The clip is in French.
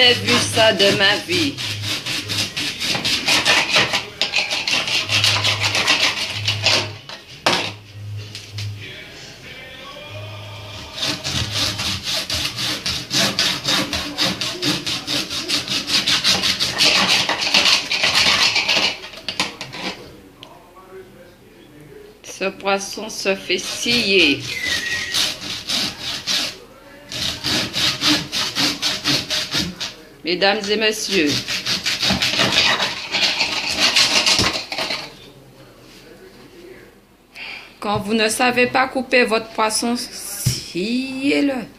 jamais vu ça de ma vie. Ce poisson se fait scier. Mesdames et messieurs, quand vous ne savez pas couper votre poisson, sciez-le.